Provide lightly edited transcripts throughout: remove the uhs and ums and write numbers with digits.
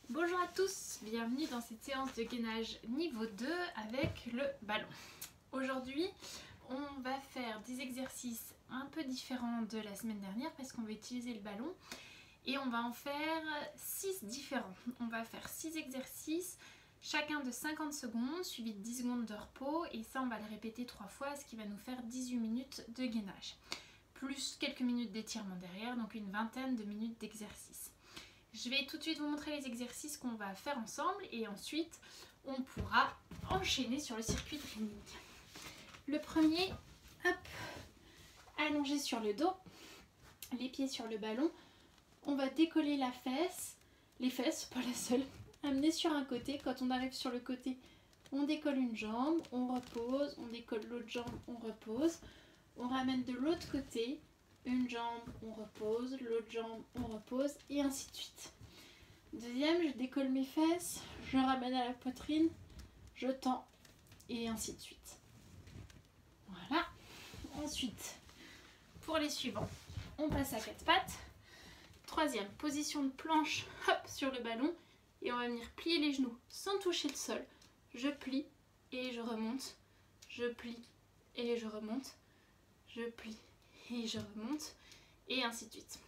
Bonjour à tous, bienvenue dans cette séance de gainage niveau 2 avec le ballon. Aujourd'hui, on va faire des exercices un peu différents de la semaine dernière parce qu'on va utiliser le ballon et on va en faire 6 différents. On va faire 6 exercices, chacun de 50 secondes, suivi de 10 secondes de repos et ça on va le répéter 3 fois, ce qui va nous faire 18 minutes de gainage. Plus quelques minutes d'étirement derrière, donc une vingtaine de minutes d'exercice. Je vais tout de suite vous montrer les exercices qu'on va faire ensemble et ensuite on pourra enchaîner sur le circuit training. Le premier, hop, allongé sur le dos, les pieds sur le ballon, on va décoller la fesse, les fesses, pas la seule, amener sur un côté. Quand on arrive sur le côté, on décolle une jambe, on repose, on décolle l'autre jambe, on repose, on ramène de l'autre côté. Une jambe, on repose, l'autre jambe, on repose, et ainsi de suite. Deuxième, je décolle mes fesses, je ramène à la poitrine, je tends, et ainsi de suite. Voilà. Ensuite, pour les suivants, on passe à 4 pattes. Troisième, position de planche, hop, sur le ballon, et on va venir plier les genoux sans toucher le sol. Je plie, et je remonte, je plie, et je remonte, je plie, et je remonte, et ainsi de suite.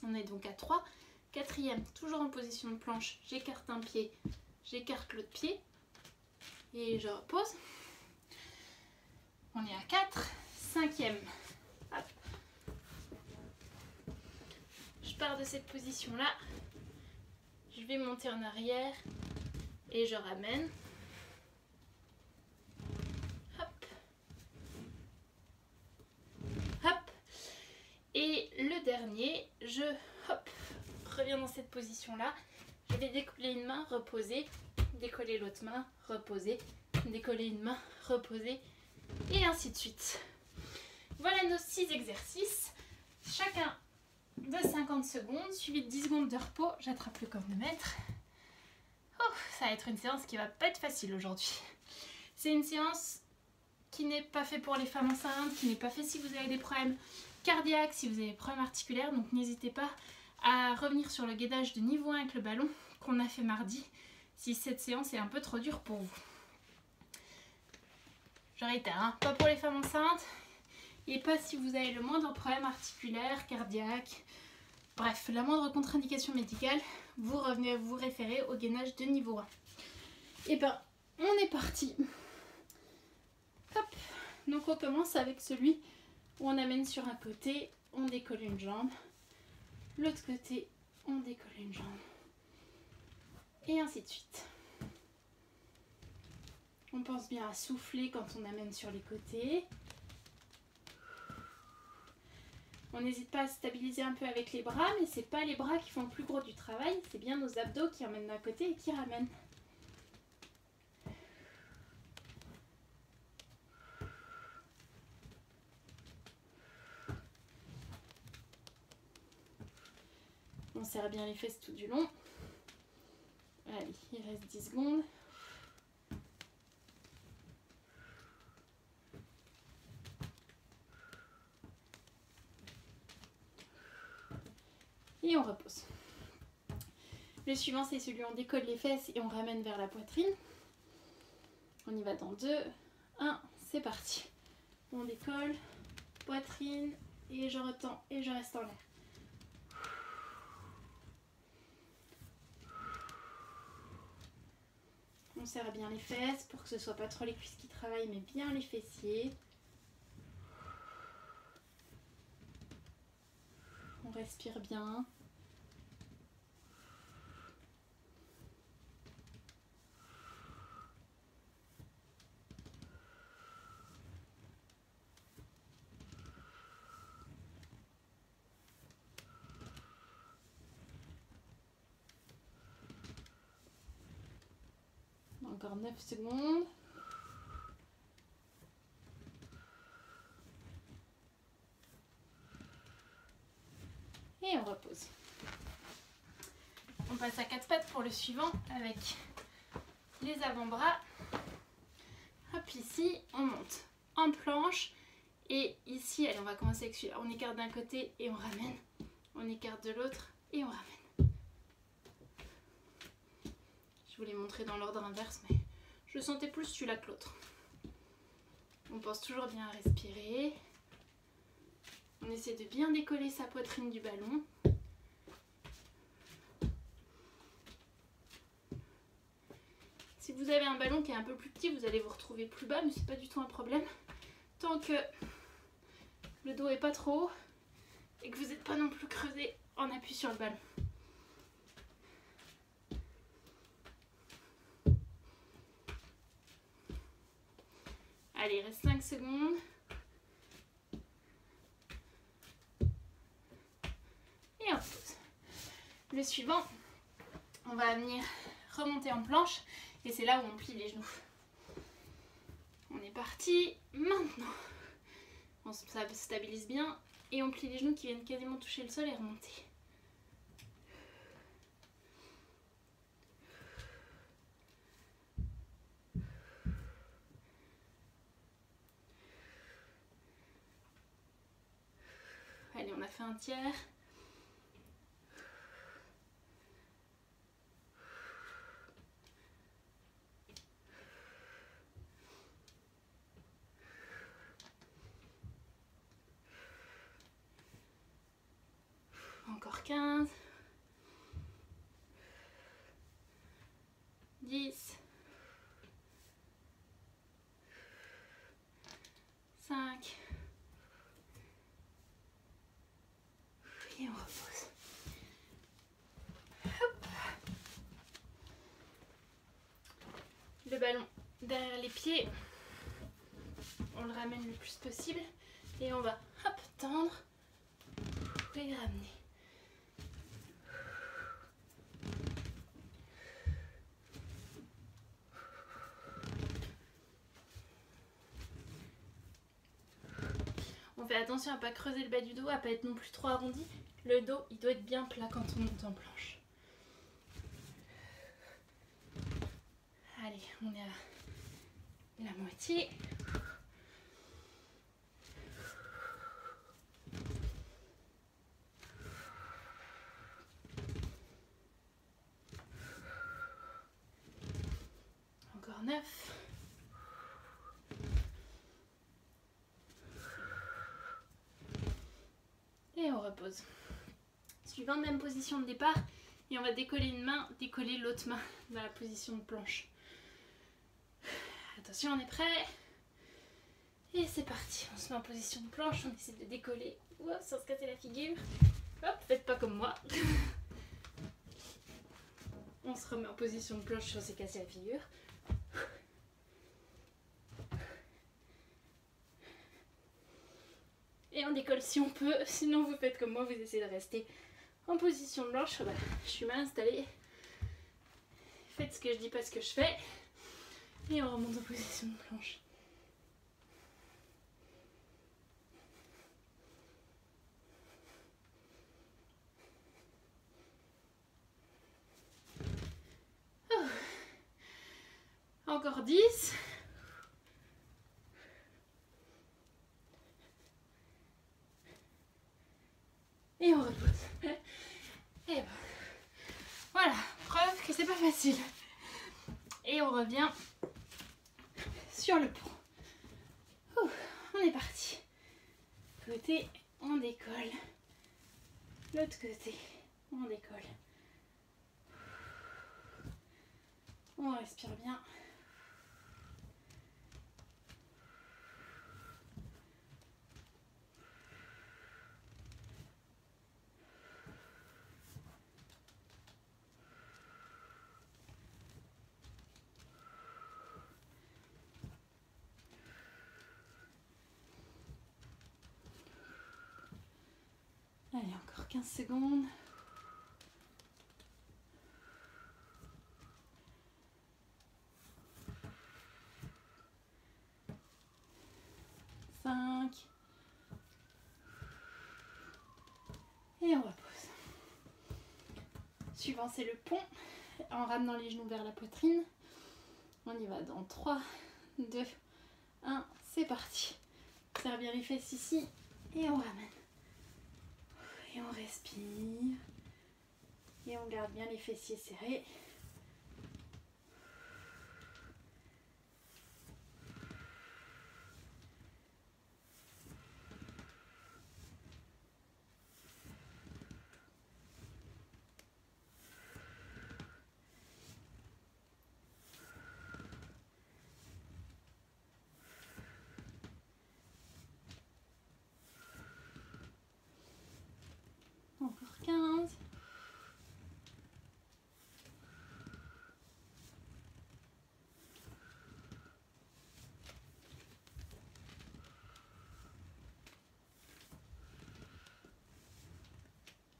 On est donc à 3. Quatrième, toujours en position de planche, j'écarte un pied, j'écarte l'autre pied, et je repose. On est à 4. Cinquième, hop. Je pars de cette position-là, je vais monter en arrière, et je ramène. Et le dernier, je reviens dans cette position-là. Je vais décoller une main, reposer, décoller l'autre main, reposer, décoller une main, reposer, et ainsi de suite. Voilà nos 6 exercices, chacun de 50 secondes, suivi de 10 secondes de repos. J'attrape le cornemètre. Oh, ça va être une séance qui va pas être facile aujourd'hui. C'est une séance qui n'est pas faite pour les femmes enceintes, qui n'est pas faite si vous avez des problèmes cardiaque, si vous avez des problèmes articulaires, donc n'hésitez pas à revenir sur le gainage de niveau 1 avec le ballon qu'on a fait mardi si cette séance est un peu trop dure pour vous. Je réitère, hein, pas pour les femmes enceintes et pas si vous avez le moindre problème articulaire, cardiaque, bref, la moindre contre-indication médicale, vous revenez à vous référer au gainage de niveau 1. Et ben, on est parti. Hop. Donc on commence avec celui on amène sur un côté, on décolle une jambe, l'autre côté, on décolle une jambe, et ainsi de suite. On pense bien à souffler quand on amène sur les côtés. On n'hésite pas à stabiliser un peu avec les bras, mais c'est pas les bras qui font le plus gros du travail, c'est bien nos abdos qui emmènent d'un côté et qui ramènent. On serre bien les fesses tout du long. Allez, il reste 10 secondes. Et on repose. Le suivant, c'est celui où on décolle les fesses et on ramène vers la poitrine. On y va dans 2, 1, c'est parti. On décolle, poitrine, et je retends et je reste en l'air. On serre bien les fesses pour que ce soit pas trop les cuisses qui travaillent, mais bien les fessiers. On respire bien. Encore 9 secondes. Et on repose. On passe à 4 pattes pour le suivant avec les avant-bras. Hop, ici, on monte en planche. Et ici, allez, on va commencer avec celui-là. On écarte d'un côté et on ramène. On écarte de l'autre et on ramène. ferai dans l'ordre inverse, mais je sentais plus celui-là que l'autre. On pense toujours bien à respirer. On essaie de bien décoller sa poitrine du ballon. Si vous avez un ballon qui est un peu plus petit, vous allez vous retrouver plus bas, mais c'est pas du tout un problème. Tant que le dos est pas trop haut et que vous n'êtes pas non plus creusé en appui sur le ballon. Allez, il reste 5 secondes. Et on pose. Le suivant, on va venir remonter en planche et c'est là où on plie les genoux. On est parti. Maintenant, on se stabilise bien et on plie les genoux qui viennent quasiment toucher le sol et remonter. Allez, on a fait un tiers. Encore 15. 10. 5. Et on repose. Hop. Le ballon derrière les pieds. On le ramène le plus possible. Et on va hop, tendre et ramener. On fait attention à ne pas creuser le bas du dos, à ne pas être non plus trop arrondi. Le dos, il doit être bien plat quand on monte en planche. Allez, on est à la moitié. Encore 9. Et on repose. Suivant même position de départ. Et on va décoller une main, décoller l'autre main dans la position de planche. Attention, on est prêt. Et c'est parti. On se met en position de planche. On essaie de décoller sans se casser la figure. Hop, faites pas comme moi. On se remet en position de planche sans se casser la figure. Et on décolle si on peut. Sinon, vous faites comme moi, vous essayez de rester en position de planche. Voilà, je suis mal installée. Faites ce que je dis, pas ce que je fais. Et on remonte en position de planche. Oh. Encore 10. Et on repose. Et ben, voilà, preuve que c'est pas facile. Et on revient sur le pont. Ouh, on est parti. Côté, on décolle. L'autre côté, on décolle. On respire bien. Allez, encore 15 secondes. Et on repose. Suivant, c'est le pont, en ramenant les genoux vers la poitrine. On y va dans 3, 2, 1, c'est parti. Serre bien les fesses ici et on ramène. Et on respire. Et on garde bien les fessiers serrés.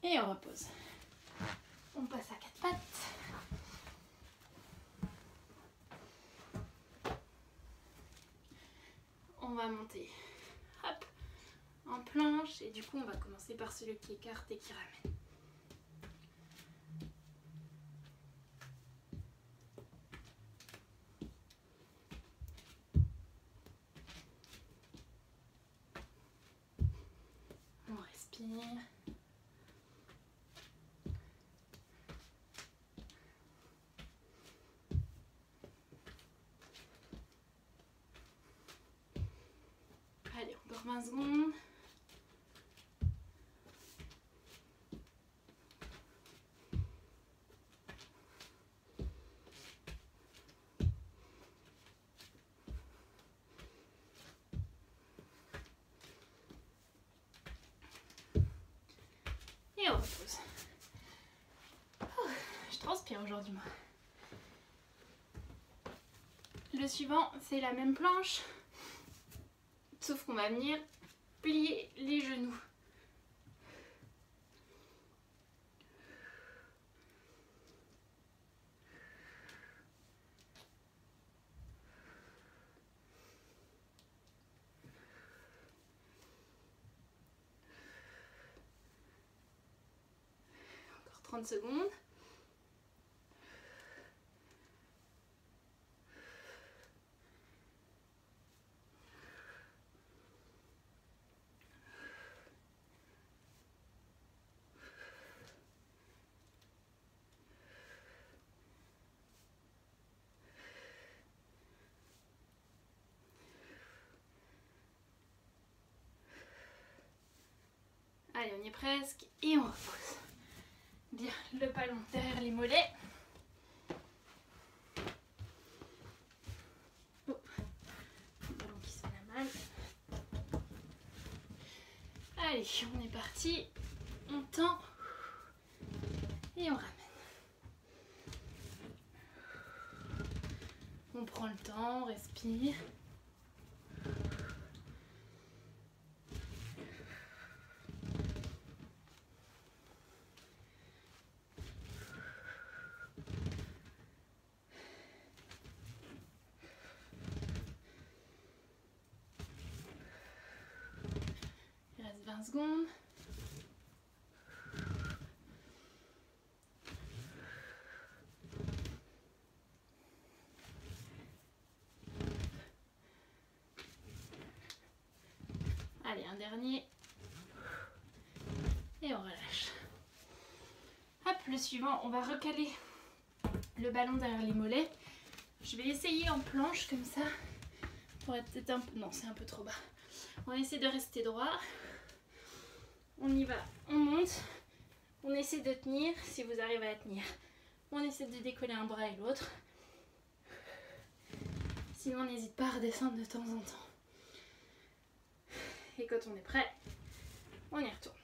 Et on repose. On passe à 4 pattes. On va monter, hop, en planche. Et du coup, on va commencer par celui qui écarte et qui ramène. On respire. Allez, on dort 20 secondes. Et on repose. Je transpire aujourd'hui, moi. Le suivant, c'est la même planche, sauf qu'on va venir plier les genoux. Encore 30 secondes. Allez, on y est presque et on repose. Bien, le ballon derrière les mollets. Oh, le ballon qui sonne à mal. Allez, on est parti. On tend et on ramène. On prend le temps, on respire. Il reste 20 secondes. Allez, un dernier. Et on relâche. Hop, le suivant, on va recaler le ballon derrière les mollets. Je vais essayer en planche comme ça. Pour être peut-être un peu... Non, c'est un peu trop bas. On essaie de rester droit. On y va, on monte. On essaie de tenir, si vous arrivez à tenir. On essaie de décoller un bras et l'autre. Sinon, on n'hésite pas à redescendre de temps en temps. Et quand on est prêt, on y retourne.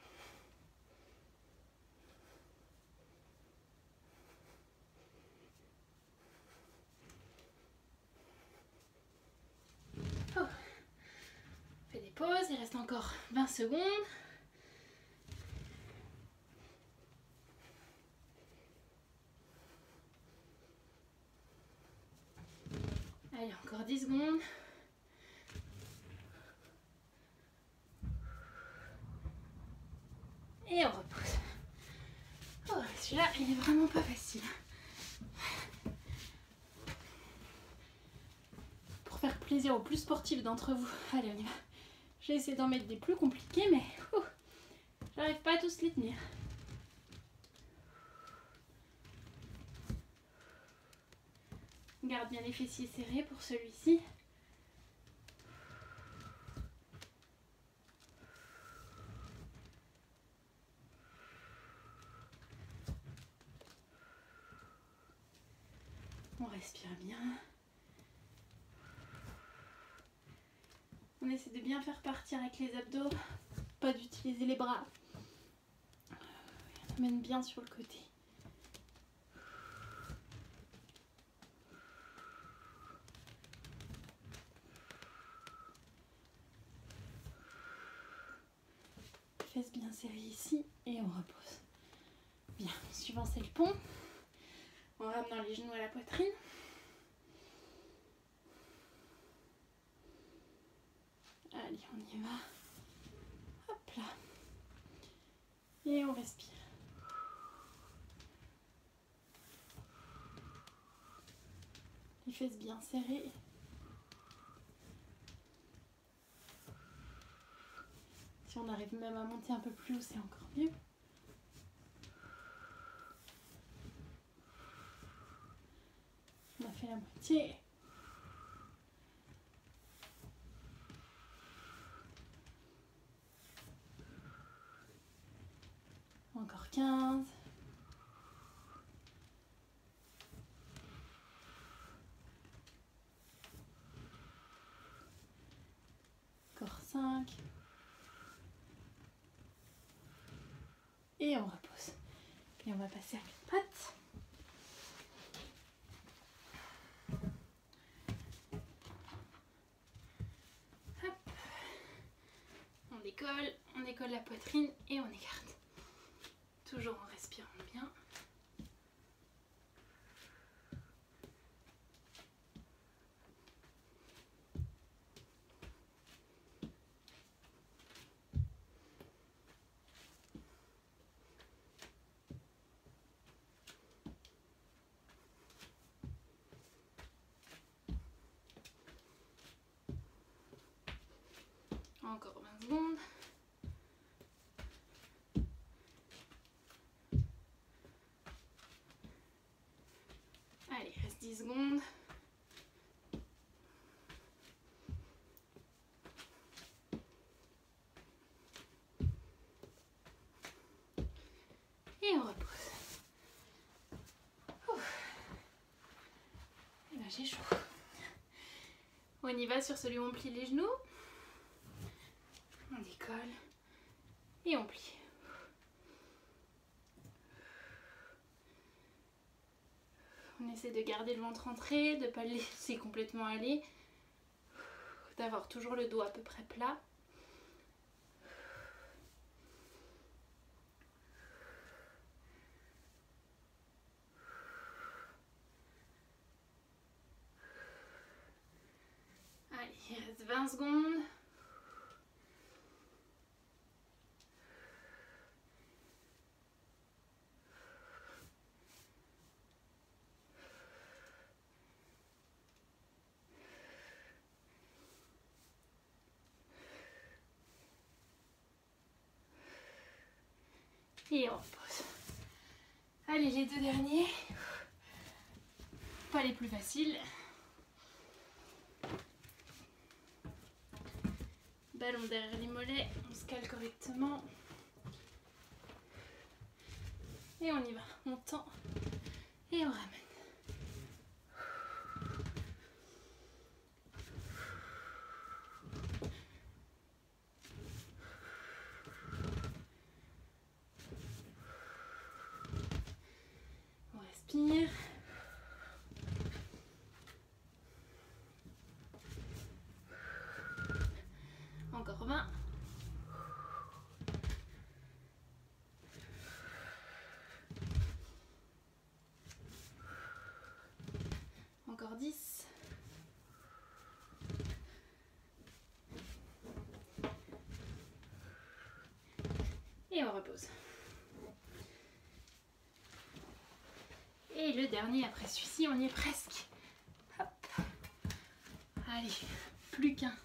Oh. On fait des pauses, il reste encore 20 secondes. Allez, encore 10 secondes. Et on repose. Oh, celui-là, il est vraiment pas facile. Pour faire plaisir aux plus sportifs d'entre vous. Allez, on y va. J'ai essayé d'en mettre des plus compliqués, mais j'arrive pas à tous les tenir. Garde bien les fessiers serrés pour celui-ci. On respire bien. On essaie de bien faire partir avec les abdos, pas d'utiliser les bras. On amène bien sur le côté. Fesses bien serrées ici et on repose. Bien, suivant c'est le pont. En ramenant les genoux à la poitrine. Allez, on y va. Hop là. Et on respire. Les fesses bien serrées. Si on arrive même à monter un peu plus haut, c'est encore mieux. On a fait la moitié. Encore 15. Encore 5. Et on repose. Et on va passer à quatre pattes. Hop. On décolle la poitrine et on écarte. Toujours en respirant bien. Encore 20 secondes. Allez, reste 10 secondes. Et on repose. Et là j'ai chaud. On y va sur celui où on plie les genoux. On décolle et on plie. On essaie de garder le ventre entré, de ne pas le laisser complètement aller, d'avoir toujours le dos à peu près plat. Allez, il reste 20 secondes. Et on repose. Allez, les deux derniers. Pas les plus faciles. Ballon derrière les mollets, on se cale correctement. Et on y va. On tend et on ramène. On respire. Encore 20. Encore 10. Et on repose. Et le dernier après celui-ci, on y est presque. Hop. Allez, plus qu'un.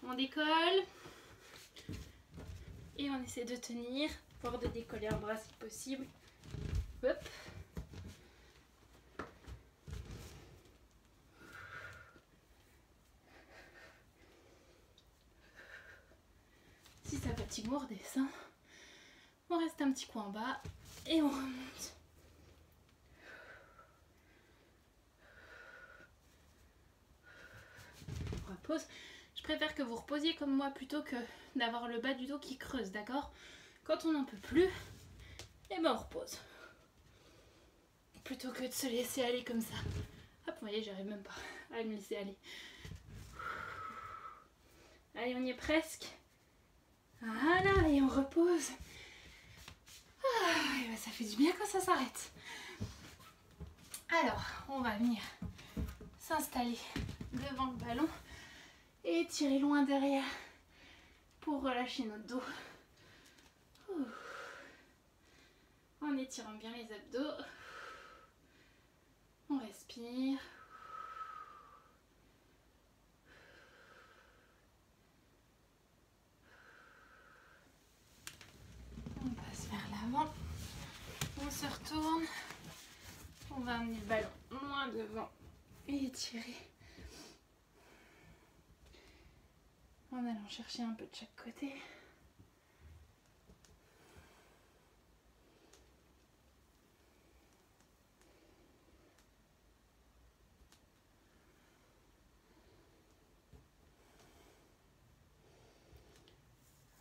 On décolle. Et on essaie de tenir, voire de décoller un bras si possible. Hop. Si ça fatigue, on redescend. On reste un petit coup en bas et on remonte. On repose. Je préfère que vous reposiez comme moi plutôt que d'avoir le bas du dos qui creuse, d'accord? Quand on n'en peut plus, et ben on repose. Plutôt que de se laisser aller comme ça. Hop, vous voyez, j'arrive même pas à me laisser aller. Allez, on y est presque. Voilà, et on repose. Et ben ça fait du bien quand ça s'arrête. Alors, on va venir s'installer devant le ballon et tirer loin derrière pour relâcher notre dos. En étirant bien les abdos. On respire. On passe vers l'avant. On se retourne. On va amener le ballon loin devant et étirer. En allant chercher un peu de chaque côté.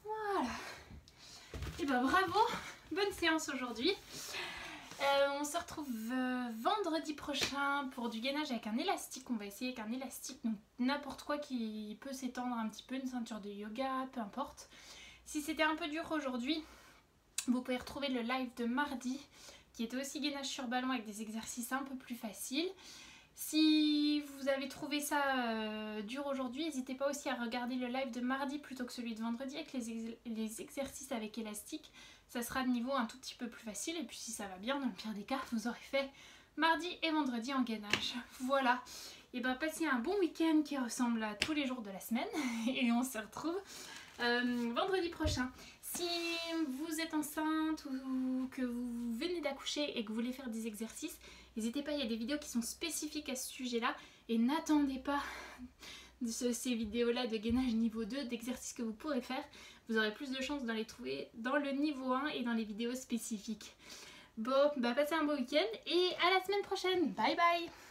Voilà. Et ben bravo, bonne séance aujourd'hui. On se retrouve vendredi prochain pour du gainage avec un élastique. On va essayer avec un élastique, donc n'importe quoi qui peut s'étendre un petit peu, une ceinture de yoga, peu importe. Si c'était un peu dur aujourd'hui, vous pouvez retrouver le live de mardi qui était aussi gainage sur ballon avec des exercices un peu plus faciles. Si vous avez trouvé ça dur aujourd'hui, n'hésitez pas aussi à regarder le live de mardi plutôt que celui de vendredi avec les exercices avec élastique. Ça sera de niveau un tout petit peu plus facile. Et puis si ça va bien, dans le pire des cas, vous aurez fait mardi et vendredi en gainage. Voilà. Et ben passez un bon week-end qui ressemble à tous les jours de la semaine. Et on se retrouve vendredi prochain. Si vous êtes enceinte ou que vous venez d'accoucher et que vous voulez faire des exercices, n'hésitez pas, il y a des vidéos qui sont spécifiques à ce sujet-là. Et n'attendez pas ces vidéos-là de gainage niveau 2, d'exercices que vous pourrez faire. Vous aurez plus de chances de les trouver dans le niveau 1 et dans les vidéos spécifiques. Bon, bah passez un beau week-end et à la semaine prochaine. Bye bye!